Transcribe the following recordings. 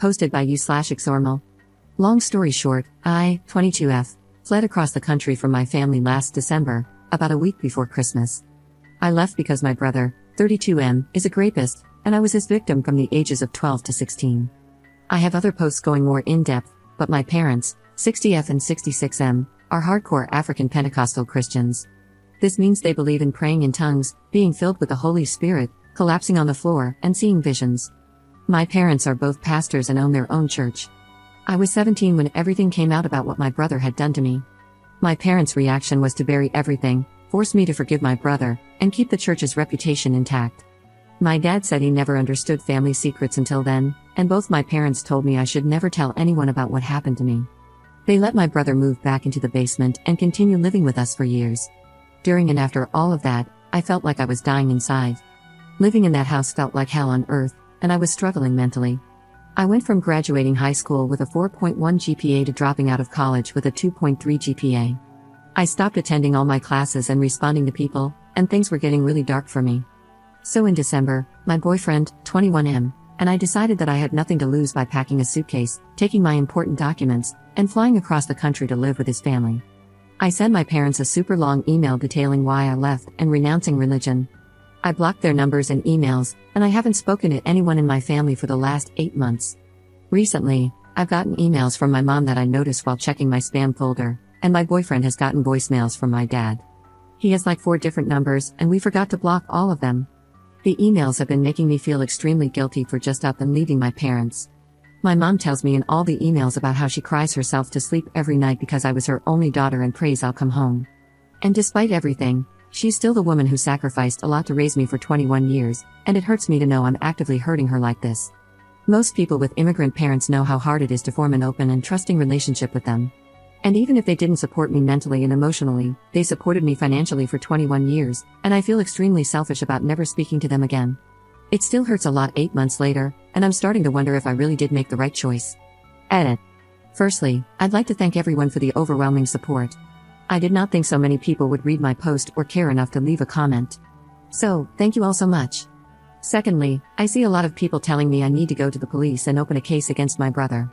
Posted by u/exormal. Long story short, I, 22F, fled across the country from my family last December, about a week before Christmas. I left because my brother, 32M, is a rapist, and I was his victim from the ages of 12 to 16. I have other posts going more in-depth, but my parents, 60F and 66M, are hardcore African Pentecostal Christians. This means they believe in praying in tongues, being filled with the Holy Spirit, collapsing on the floor, and seeing visions. My parents are both pastors and own their own church. I was 17 when everything came out about what my brother had done to me. My parents' reaction was to bury everything, force me to forgive my brother, and keep the church's reputation intact. My dad said he never understood family secrets until then, and both my parents told me I should never tell anyone about what happened to me. They let my brother move back into the basement and continue living with us for years. During and after all of that, I felt like I was dying inside. Living in that house felt like hell on earth, and I was struggling mentally. I went from graduating high school with a 4.1 GPA to dropping out of college with a 2.3 GPA. I stopped attending all my classes and responding to people, and things were getting really dark for me. So in December, my boyfriend, 21M, and I decided that I had nothing to lose by packing a suitcase, taking my important documents, and flying across the country to live with his family. I sent my parents a super long email detailing why I left and renouncing religion. I blocked their numbers and emails, and I haven't spoken to anyone in my family for the last 8 months. Recently, I've gotten emails from my mom that I noticed while checking my spam folder, and my boyfriend has gotten voicemails from my dad. He has like 4 different numbers, and we forgot to block all of them. The emails have been making me feel extremely guilty for just up and leaving my parents. My mom tells me in all the emails about how she cries herself to sleep every night because I was her only daughter and prays I'll come home. And despite everything, she's still the woman who sacrificed a lot to raise me for 21 years, and it hurts me to know I'm actively hurting her like this. Most people with immigrant parents know how hard it is to form an open and trusting relationship with them. And even if they didn't support me mentally and emotionally, they supported me financially for 21 years, and I feel extremely selfish about never speaking to them again. It still hurts a lot 8 months later, and I'm starting to wonder if I really did make the right choice. Edit. Firstly, I'd like to thank everyone for the overwhelming support. I did not think so many people would read my post or care enough to leave a comment. So, thank you all so much. Secondly, I see a lot of people telling me I need to go to the police and open a case against my brother.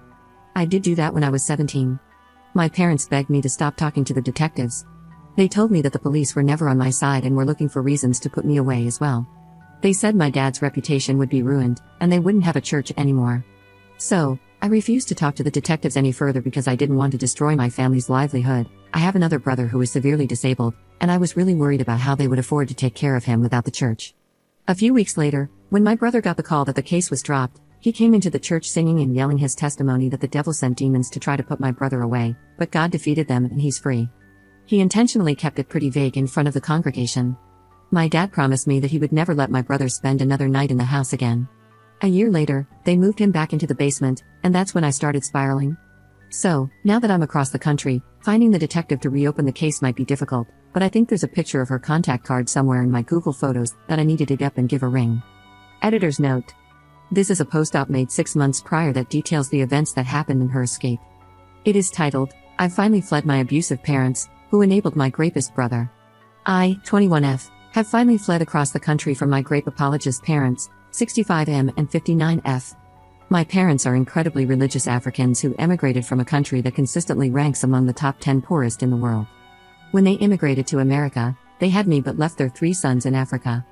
I did do that when I was 17. My parents begged me to stop talking to the detectives. They told me that the police were never on my side and were looking for reasons to put me away as well. They said my dad's reputation would be ruined, and they wouldn't have a church anymore. So, I refused to talk to the detectives any further because I didn't want to destroy my family's livelihood. I have another brother who is severely disabled, and I was really worried about how they would afford to take care of him without the church. A few weeks later, when my brother got the call that the case was dropped, he came into the church singing and yelling his testimony that the devil sent demons to try to put my brother away, but God defeated them and he's free. He intentionally kept it pretty vague in front of the congregation. My dad promised me that he would never let my brother spend another night in the house again. A year later, they moved him back into the basement, and that's when I started spiraling. So, now that I'm across the country, finding the detective to reopen the case might be difficult, but I think there's a picture of her contact card somewhere in my Google Photos that I need to dig up and give a ring. Editor's note. This is a post-op made 6 months prior that details the events that happened in her escape. It is titled, I've finally fled my abusive parents, who enabled my rapist brother. I, 21F, have finally fled across the country from my rape apologist parents, 65M and 59F. My parents are incredibly religious Africans who emigrated from a country that consistently ranks among the top 10 poorest in the world. When they immigrated to America, they had me but left their 3 sons in Africa.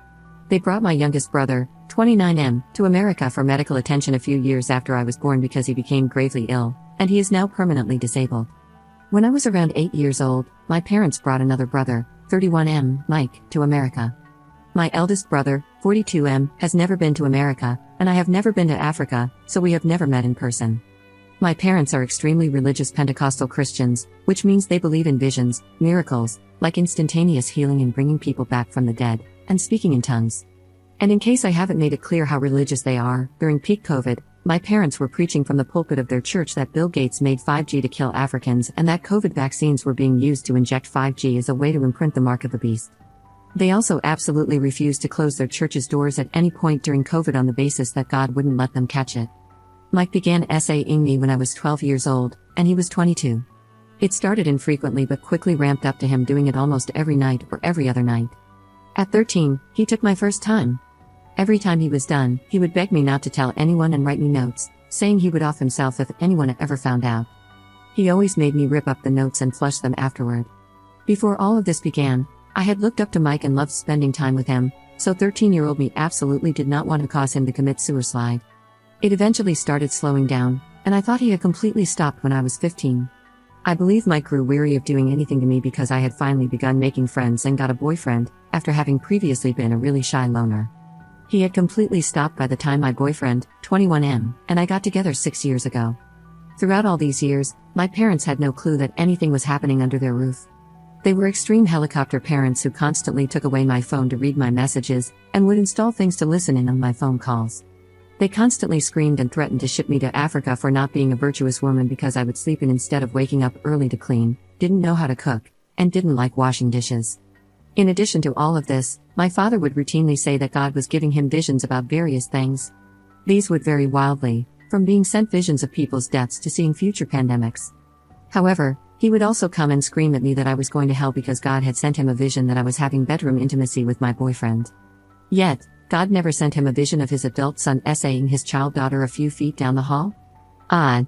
They brought my youngest brother, 29M, to America for medical attention a few years after I was born because he became gravely ill, and he is now permanently disabled. When I was around 8 years old, my parents brought another brother, 31M, Mike, to America. My eldest brother, 42M, has never been to America, and I have never been to Africa, so we have never met in person. My parents are extremely religious Pentecostal Christians, which means they believe in visions, miracles, like instantaneous healing and bringing people back from the dead, and speaking in tongues. And in case I haven't made it clear how religious they are, during peak COVID, my parents were preaching from the pulpit of their church that Bill Gates made 5G to kill Africans and that COVID vaccines were being used to inject 5G as a way to imprint the mark of the beast. They also absolutely refused to close their church's doors at any point during COVID on the basis that God wouldn't let them catch it. Mike began essaying me when I was 12 years old, and he was 22. It started infrequently but quickly ramped up to him doing it almost every night or every other night. At 13, he took my first time. Every time he was done, he would beg me not to tell anyone and write me notes, saying he would off himself if anyone ever found out. He always made me rip up the notes and flush them afterward. Before all of this began, I had looked up to Mike and loved spending time with him, so 13-year-old me absolutely did not want to cause him to commit suicide. It eventually started slowing down, and I thought he had completely stopped when I was 15. I believe Mike grew weary of doing anything to me because I had finally begun making friends and got a boyfriend, after having previously been a really shy loner. He had completely stopped by the time my boyfriend, 21M, and I got together 6 years ago. Throughout all these years, my parents had no clue that anything was happening under their roof. They were extreme helicopter parents who constantly took away my phone to read my messages, and would install things to listen in on my phone calls. They constantly screamed and threatened to ship me to Africa for not being a virtuous woman because I would sleep in instead of waking up early to clean, didn't know how to cook, and didn't like washing dishes. In addition to all of this, my father would routinely say that God was giving him visions about various things. These would vary wildly, from being sent visions of people's deaths to seeing future pandemics. However, he would also come and scream at me that I was going to hell because God had sent him a vision that I was having bedroom intimacy with my boyfriend. Yet, God never sent him a vision of his adult son essaying his child daughter a few feet down the hall? Odd.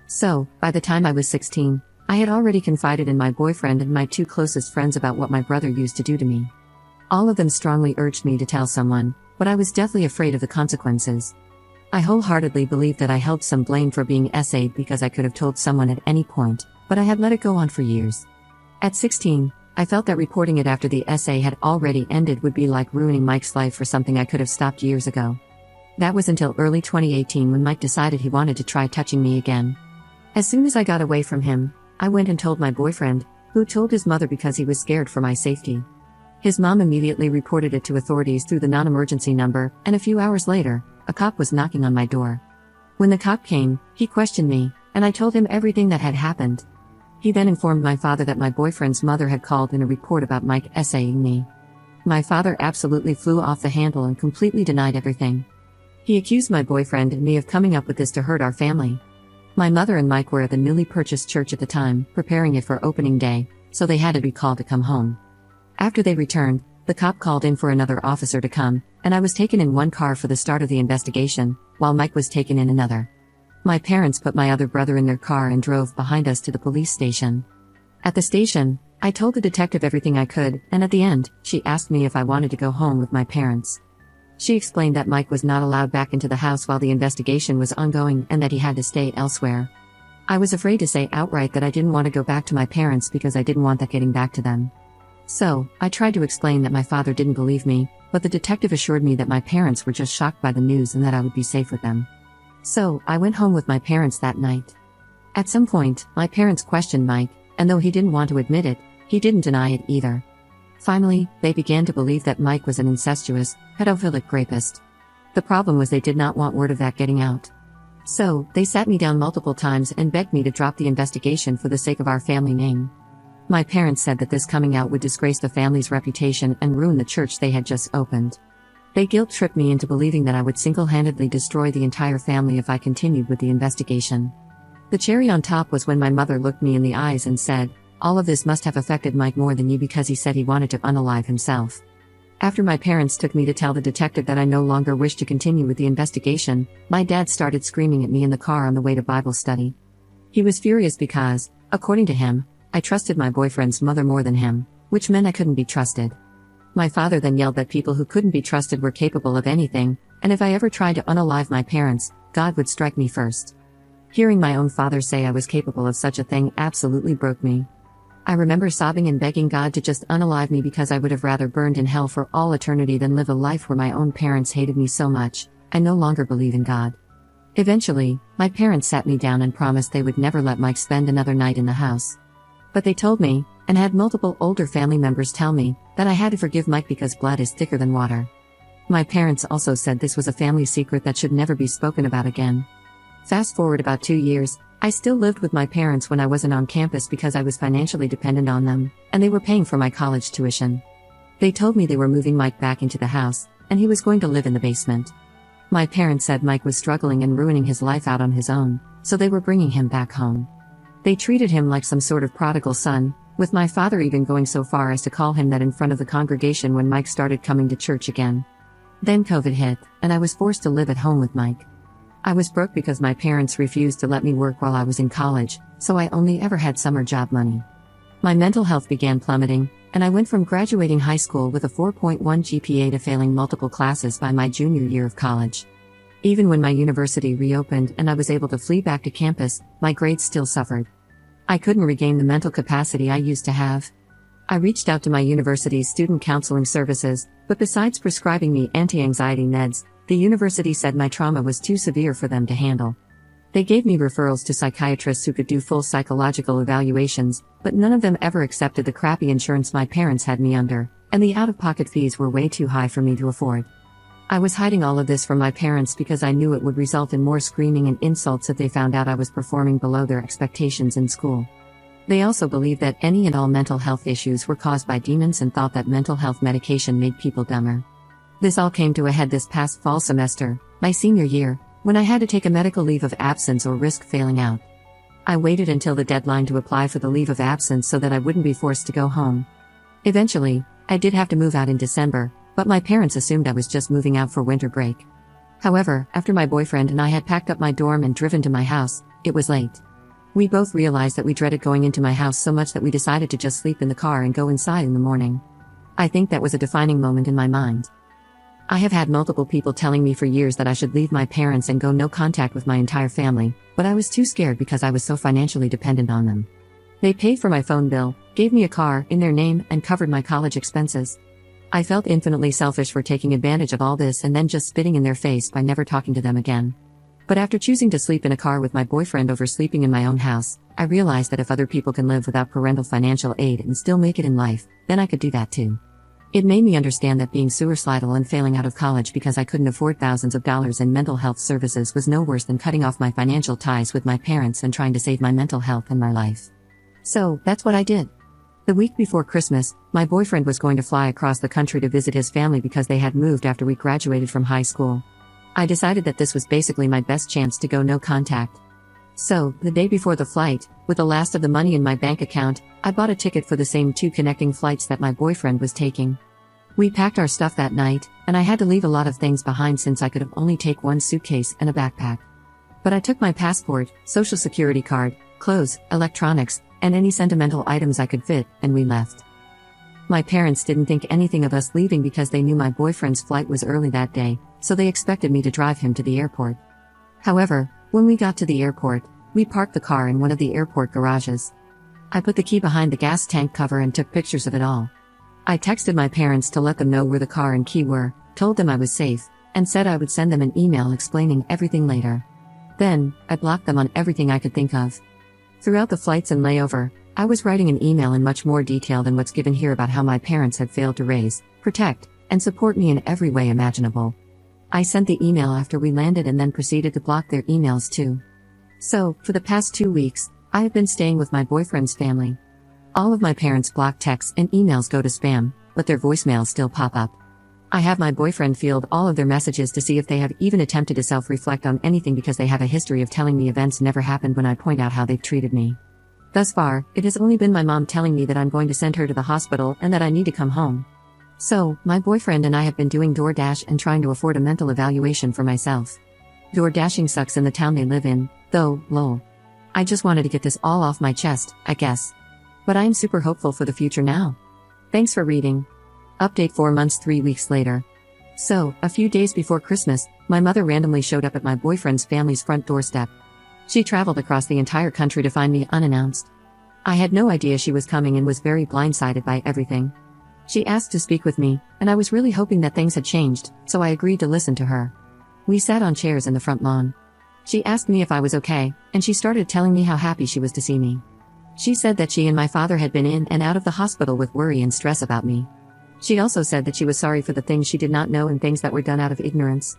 So, by the time I was 16, I had already confided in my boyfriend and my two closest friends about what my brother used to do to me. All of them strongly urged me to tell someone, but I was deathly afraid of the consequences. I wholeheartedly believed that I held some blame for being essayed because I could have told someone at any point, but I had let it go on for years. At 16, I felt that reporting it after the essay had already ended would be like ruining Mike's life for something I could have stopped years ago. That was until early 2018 when Mike decided he wanted to try touching me again. As soon as I got away from him, I went and told my boyfriend, who told his mother because he was scared for my safety. His mom immediately reported it to authorities through the non-emergency number, and a few hours later, a cop was knocking on my door. When the cop came, he questioned me, and I told him everything that had happened. He then informed my father that my boyfriend's mother had called in a report about Mike essaying me. My father absolutely flew off the handle and completely denied everything. He accused my boyfriend and me of coming up with this to hurt our family. My mother and Mike were at the newly purchased church at the time, preparing it for opening day, so they had to be called to come home. After they returned, the cop called in for another officer to come, and I was taken in one car for the start of the investigation, while Mike was taken in another. My parents put my other brother in their car and drove behind us to the police station. At the station, I told the detective everything I could, and at the end, she asked me if I wanted to go home with my parents. She explained that Mike was not allowed back into the house while the investigation was ongoing and that he had to stay elsewhere. I was afraid to say outright that I didn't want to go back to my parents because I didn't want that getting back to them. So, I tried to explain that my father didn't believe me, but the detective assured me that my parents were just shocked by the news and that I would be safe with them. So, I went home with my parents that night. At some point, my parents questioned Mike, and though he didn't want to admit it, he didn't deny it either. Finally, they began to believe that Mike was an incestuous, pedophilic rapist. The problem was they did not want word of that getting out. So, they sat me down multiple times and begged me to drop the investigation for the sake of our family name. My parents said that this coming out would disgrace the family's reputation and ruin the church they had just opened. They guilt-tripped me into believing that I would single-handedly destroy the entire family if I continued with the investigation. The cherry on top was when my mother looked me in the eyes and said, "All of this must have affected Mike more than you because he said he wanted to unalive himself." After my parents took me to tell the detective that I no longer wished to continue with the investigation, my dad started screaming at me in the car on the way to Bible study. He was furious because, according to him, I trusted my boyfriend's mother more than him, which meant I couldn't be trusted. My father then yelled that people who couldn't be trusted were capable of anything, and if I ever tried to unalive my parents, God would strike me first. Hearing my own father say I was capable of such a thing absolutely broke me. I remember sobbing and begging God to just unalive me because I would have rather burned in hell for all eternity than live a life where my own parents hated me so much. I no longer believe in God. Eventually, my parents sat me down and promised they would never let Mike spend another night in the house. But they told me, and had multiple older family members tell me, that I had to forgive Mike because blood is thicker than water. My parents also said this was a family secret that should never be spoken about again. Fast forward about 2 years, I still lived with my parents when I wasn't on campus because I was financially dependent on them, and they were paying for my college tuition. They told me they were moving Mike back into the house, and he was going to live in the basement. My parents said Mike was struggling and ruining his life out on his own, so they were bringing him back home. They treated him like some sort of prodigal son, with my father even going so far as to call him that in front of the congregation when Mike started coming to church again. Then COVID hit, and I was forced to live at home with Mike. I was broke because my parents refused to let me work while I was in college, so I only ever had summer job money. My mental health began plummeting, and I went from graduating high school with a 4.1 GPA to failing multiple classes by my junior year of college. Even when my university reopened and I was able to flee back to campus, my grades still suffered. I couldn't regain the mental capacity I used to have. I reached out to my university's student counseling services, but besides prescribing me anti-anxiety meds, the university said my trauma was too severe for them to handle. They gave me referrals to psychiatrists who could do full psychological evaluations, but none of them ever accepted the crappy insurance my parents had me under, and the out-of-pocket fees were way too high for me to afford. I was hiding all of this from my parents because I knew it would result in more screaming and insults if they found out I was performing below their expectations in school. They also believed that any and all mental health issues were caused by demons and thought that mental health medication made people dumber. This all came to a head this past fall semester, my senior year, when I had to take a medical leave of absence or risk failing out. I waited until the deadline to apply for the leave of absence so that I wouldn't be forced to go home. Eventually, I did have to move out in December, but my parents assumed I was just moving out for winter break. However, after my boyfriend and I had packed up my dorm and driven to my house, it was late. We both realized that we dreaded going into my house so much that we decided to just sleep in the car and go inside in the morning. I think that was a defining moment in my mind. I have had multiple people telling me for years that I should leave my parents and go no contact with my entire family, but I was too scared because I was so financially dependent on them. They paid for my phone bill, gave me a car in their name, and covered my college expenses. I felt infinitely selfish for taking advantage of all this and then just spitting in their face by never talking to them again. But after choosing to sleep in a car with my boyfriend over sleeping in my own house, I realized that if other people can live without parental financial aid and still make it in life, then I could do that too. It made me understand that being suicidal and failing out of college because I couldn't afford thousands of dollars in mental health services was no worse than cutting off my financial ties with my parents and trying to save my mental health and my life. So, that's what I did. The week before Christmas, my boyfriend was going to fly across the country to visit his family because they had moved after we graduated from high school. I decided that this was basically my best chance to go no contact. So, the day before the flight, with the last of the money in my bank account, I bought a ticket for the same 2 connecting flights that my boyfriend was taking. We packed our stuff that night, and I had to leave a lot of things behind since I could have only take 1 suitcase and a backpack. But I took my passport, social security card, clothes, electronics, and any sentimental items I could fit, and we left. My parents didn't think anything of us leaving because they knew my boyfriend's flight was early that day, so they expected me to drive him to the airport. However, when we got to the airport, we parked the car in one of the airport garages. I put the key behind the gas tank cover and took pictures of it all. I texted my parents to let them know where the car and key were, told them I was safe, and said I would send them an email explaining everything later. Then, I blocked them on everything I could think of. Throughout the flights and layover, I was writing an email in much more detail than what's given here about how my parents had failed to raise, protect, and support me in every way imaginable. I sent the email after we landed and then proceeded to block their emails too. So, for the past 2 weeks, I have been staying with my boyfriend's family. All of my parents' blocked texts and emails go to spam, but their voicemails still pop up. I have my boyfriend field all of their messages to see if they have even attempted to self-reflect on anything because they have a history of telling me events never happened when I point out how they've treated me. Thus far, it has only been my mom telling me that I'm going to send her to the hospital and that I need to come home. So, my boyfriend and I have been doing DoorDash and trying to afford a mental evaluation for myself. DoorDashing sucks in the town they live in, though, lol. I just wanted to get this all off my chest, I guess. But I am super hopeful for the future now. Thanks for reading. Update 4 months 3 weeks later. So, a few days before Christmas, my mother randomly showed up at my boyfriend's family's front doorstep. She traveled across the entire country to find me unannounced. I had no idea she was coming and was very blindsided by everything. She asked to speak with me, and I was really hoping that things had changed, so I agreed to listen to her. We sat on chairs in the front lawn. She asked me if I was okay, and she started telling me how happy she was to see me. She said that she and my father had been in and out of the hospital with worry and stress about me. She also said that she was sorry for the things she did not know and things that were done out of ignorance.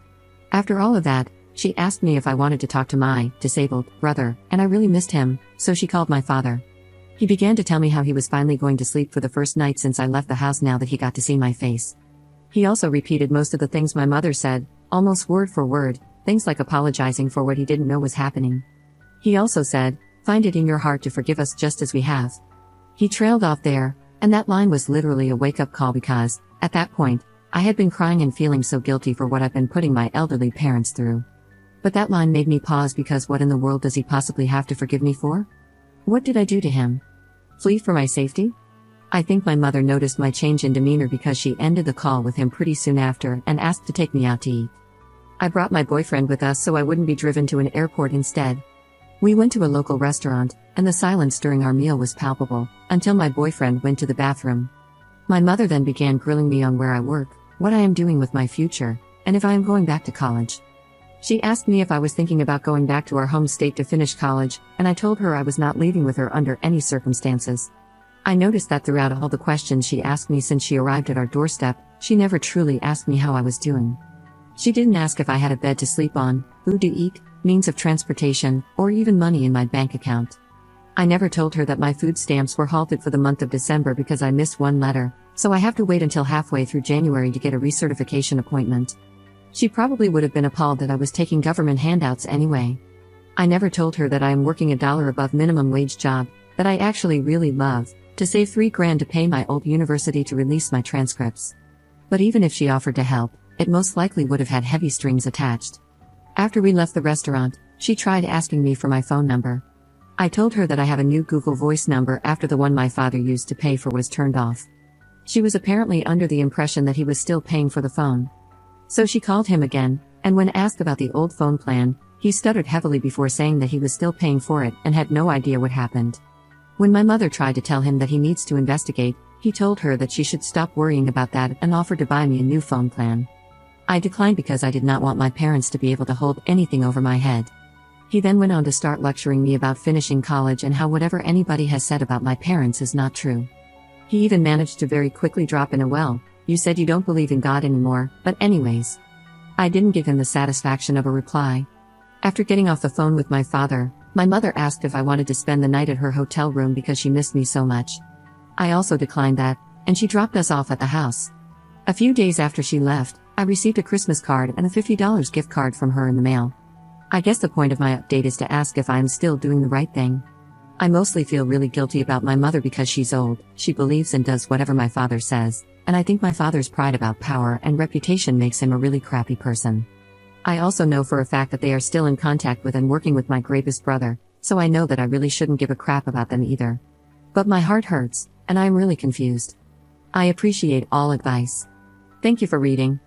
After all of that, she asked me if I wanted to talk to my disabled brother, and I really missed him, so she called my father. He began to tell me how he was finally going to sleep for the first night since I left the house now that he got to see my face. He also repeated most of the things my mother said, almost word for word, things like apologizing for what he didn't know was happening. He also said, "Find it in your heart to forgive us just as we have." He trailed off there, and that line was literally a wake-up call because, at that point, I had been crying and feeling so guilty for what I've been putting my elderly parents through. But that line made me pause because what in the world does he possibly have to forgive me for? What did I do to him? Flee for my safety? I think my mother noticed my change in demeanor because she ended the call with him pretty soon after and asked to take me out to eat. I brought my boyfriend with us so I wouldn't be driven to an airport instead. We went to a local restaurant, and the silence during our meal was palpable, until my boyfriend went to the bathroom. My mother then began grilling me on where I work, what I am doing with my future, and if I am going back to college. She asked me if I was thinking about going back to our home state to finish college, and I told her I was not leaving with her under any circumstances. I noticed that throughout all the questions she asked me since she arrived at our doorstep, she never truly asked me how I was doing. She didn't ask if I had a bed to sleep on, food to eat, means of transportation, or even money in my bank account. I never told her that my food stamps were halted for the month of December because I missed one letter, so I have to wait until halfway through January to get a recertification appointment. She probably would have been appalled that I was taking government handouts anyway. I never told her that I am working $1 above minimum wage job, that I actually really love, to save $3,000 to pay my old university to release my transcripts. But even if she offered to help, it most likely would have had heavy strings attached. After we left the restaurant, she tried asking me for my phone number. I told her that I have a new Google Voice number after the one my father used to pay for was turned off. She was apparently under the impression that he was still paying for the phone. So she called him again, and when asked about the old phone plan, he stuttered heavily before saying that he was still paying for it and had no idea what happened. When my mother tried to tell him that he needs to investigate, he told her that she should stop worrying about that and offered to buy me a new phone plan. I declined because I did not want my parents to be able to hold anything over my head. He then went on to start lecturing me about finishing college and how whatever anybody has said about my parents is not true. He even managed to very quickly drop in a "well, you said you don't believe in God anymore, but anyways." I didn't give him the satisfaction of a reply. After getting off the phone with my father, my mother asked if I wanted to spend the night at her hotel room because she missed me so much. I also declined that, and she dropped us off at the house. A few days after she left, I received a Christmas card and a $50 gift card from her in the mail. I guess the point of my update is to ask if I am still doing the right thing. I mostly feel really guilty about my mother because she's old, she believes and does whatever my father says, and I think my father's pride about power and reputation makes him a really crappy person. I also know for a fact that they are still in contact with and working with my gravest brother, so I know that I really shouldn't give a crap about them either. But my heart hurts, and I am really confused. I appreciate all advice. Thank you for reading.